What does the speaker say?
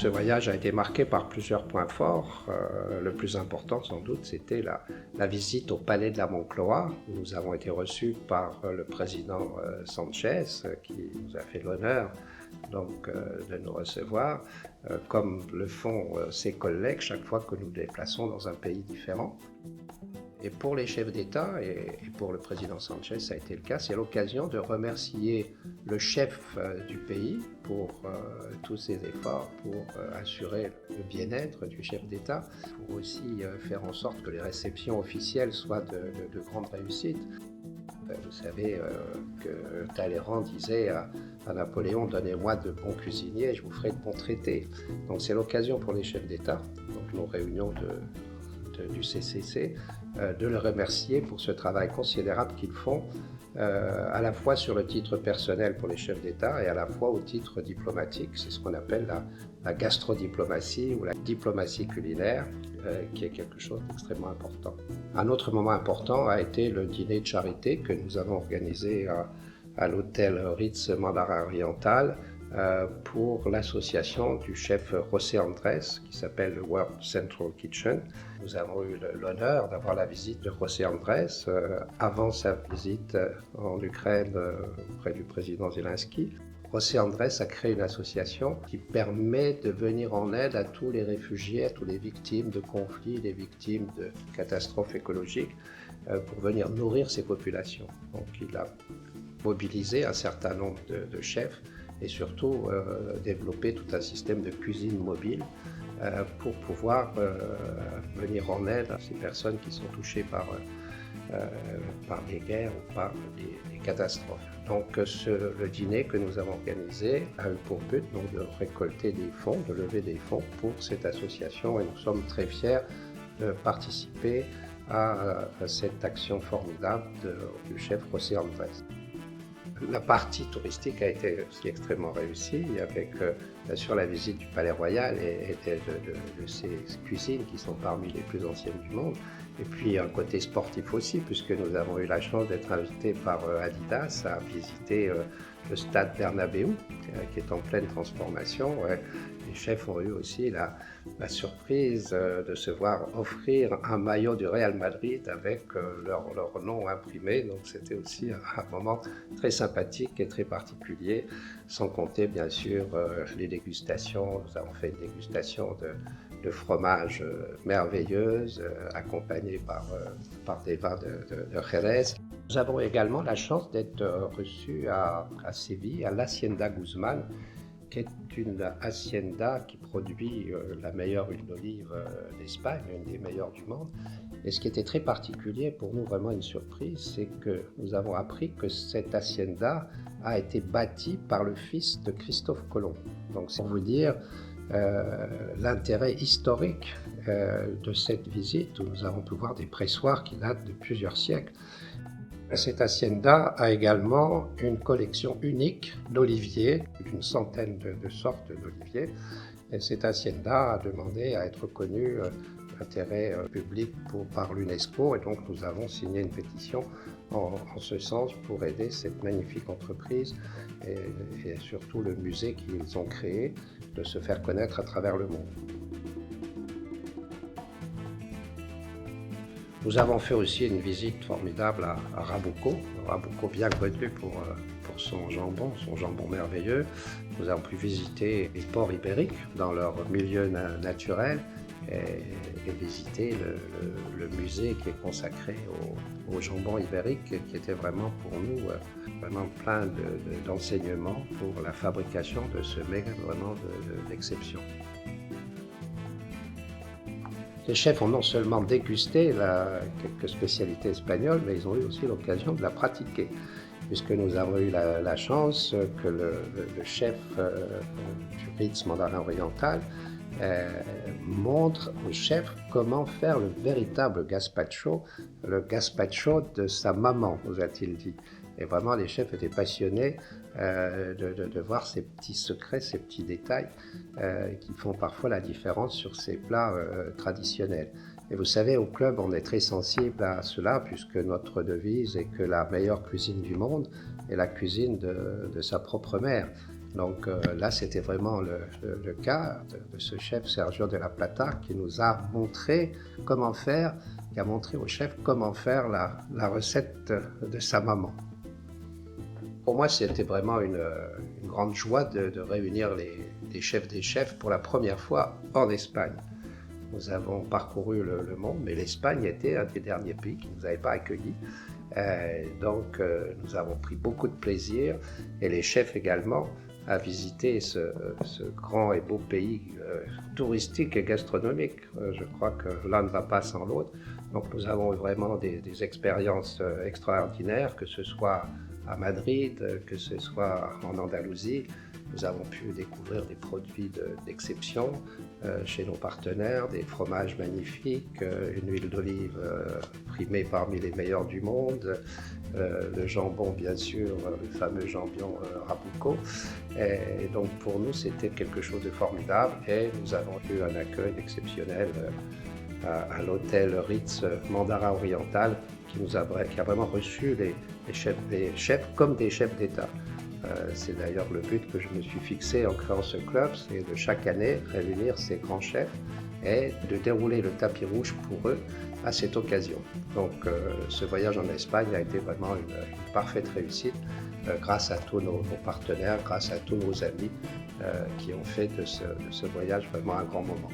Ce voyage a été marqué par plusieurs points forts. Le plus important, sans doute, c'était la visite au palais de la Moncloa. Nous avons été reçus par le président Sanchez, qui nous a fait l'honneur de nous recevoir, comme le font ses collègues chaque fois que nous nous déplaçons dans un pays différent. Et pour les chefs d'État et pour le président Sanchez, ça a été le cas, c'est l'occasion de remercier le chef du pays pour tous ses efforts pour assurer le bien-être du chef d'État, pour aussi faire en sorte que les réceptions officielles soient de grande réussite. Vous savez que Talleyrand disait à Napoléon « Donnez-moi de bons cuisiniers, je vous ferai de bons traités ». Donc c'est l'occasion pour les chefs d'État, donc nos réunions du CCC, de le remercier pour ce travail considérable qu'ils font, à la fois sur le titre personnel pour les chefs d'État et à la fois au titre diplomatique. C'est ce qu'on appelle la gastrodiplomatie ou la diplomatie culinaire, qui est quelque chose d'extrêmement important. Un autre moment important a été le dîner de charité que nous avons organisé à l'hôtel Ritz Mandarin Oriental, pour l'association du chef José Andrés qui s'appelle le World Central Kitchen. Nous avons eu l'honneur d'avoir la visite de José Andrés avant sa visite en Ukraine auprès du président Zelensky. José Andrés a créé une association qui permet de venir en aide à tous les réfugiés, à toutes les victimes de conflits, les victimes de catastrophes écologiques, pour venir nourrir ces populations. Donc il a mobilisé un certain nombre de chefs et surtout développer tout un système de cuisine mobile pour pouvoir venir en aide à ces personnes qui sont touchées par des guerres ou par des catastrophes. Donc le dîner que nous avons organisé a eu pour but donc, de récolter des fonds, de lever des fonds pour cette association et nous sommes très fiers de participer à cette action formidable du chef José Andrés. La partie touristique a été aussi extrêmement réussie, avec bien sûr la visite du Palais Royal et de ces cuisines qui sont parmi les plus anciennes du monde. Et puis un côté sportif aussi, puisque nous avons eu la chance d'être invités par Adidas à visiter le stade Bernabéu, qui est en pleine transformation. Les chefs ont eu aussi la surprise de se voir offrir un maillot du Real Madrid avec leur nom imprimé. Donc c'était aussi un moment très sympathique et très particulier, sans compter bien sûr les dégustations. Nous avons fait une dégustation de fromage merveilleuse, accompagnée par des vins de Jerez. Nous avons également la chance d'être reçus à Séville, à l'Hacienda Guzmán, qui est une hacienda qui produit la meilleure huile d'olive d'Espagne, une des meilleures du monde. Et ce qui était très particulier pour nous, vraiment une surprise, c'est que nous avons appris que cette hacienda a été bâtie par le fils de Christophe Colomb. Donc c'est pour vous dire l'intérêt historique de cette visite, où nous avons pu voir des pressoirs qui datent de plusieurs siècles. Cette hacienda a également une collection unique d'oliviers, d'une centaine de sortes d'oliviers. Et cette hacienda a demandé à être reconnue d'intérêt public par l'UNESCO. Et donc nous avons signé une pétition en ce sens pour aider cette magnifique entreprise et surtout le musée qu'ils ont créé de se faire connaître à travers le monde. Nous avons fait aussi une visite formidable à Rabuco bien connu pour son jambon merveilleux. Nous avons pu visiter les ports ibériques dans leur milieu naturel et visiter le musée qui est consacré au jambon ibérique, qui était vraiment pour nous vraiment plein d'enseignements pour la fabrication de ce mets vraiment d'exception. Les chefs ont non seulement dégusté quelques spécialités espagnoles, mais ils ont eu aussi l'occasion de la pratiquer, puisque nous avons eu la chance que le chef du Ritz Mandarin Oriental montre aux chefs comment faire le véritable gazpacho, le gazpacho de sa maman, nous a-t-il dit. Et vraiment, les chefs étaient passionnés de voir ces petits secrets, ces petits détails qui font parfois la différence sur ces plats traditionnels. Et vous savez, au club, on est très sensible à cela, puisque notre devise est que la meilleure cuisine du monde est la cuisine de sa propre mère. Donc là, c'était vraiment le cas de ce chef Sergio de la Plata qui nous a montré comment faire, qui a montré au chef comment faire la recette de sa maman. Pour moi, c'était vraiment une grande joie de réunir les chefs des chefs pour la première fois en Espagne. Nous avons parcouru le monde, mais l'Espagne était un des derniers pays qui ne nous avait pas accueillis. Donc, nous avons pris beaucoup de plaisir, et les chefs également, à visiter ce grand et beau pays touristique et gastronomique. Je crois que l'un ne va pas sans l'autre. Donc, nous avons eu vraiment des expériences extraordinaires, que ce soit à Madrid, que ce soit en Andalousie. Nous avons pu découvrir des produits d'exception chez nos partenaires, des fromages magnifiques, une huile d'olive primée parmi les meilleurs du monde, le jambon bien sûr, le fameux jambon Rabuco. Et donc pour nous c'était quelque chose de formidable, et nous avons eu un accueil exceptionnel à l'hôtel Ritz Mandara Oriental qui a vraiment reçu les chefs comme des chefs d'État. C'est d'ailleurs le but que je me suis fixé en créant ce club, c'est de chaque année réunir ces grands chefs et de dérouler le tapis rouge pour eux à cette occasion. Donc ce voyage en Espagne a été vraiment une parfaite réussite grâce à tous nos partenaires, grâce à tous nos amis qui ont fait de ce voyage vraiment un grand moment.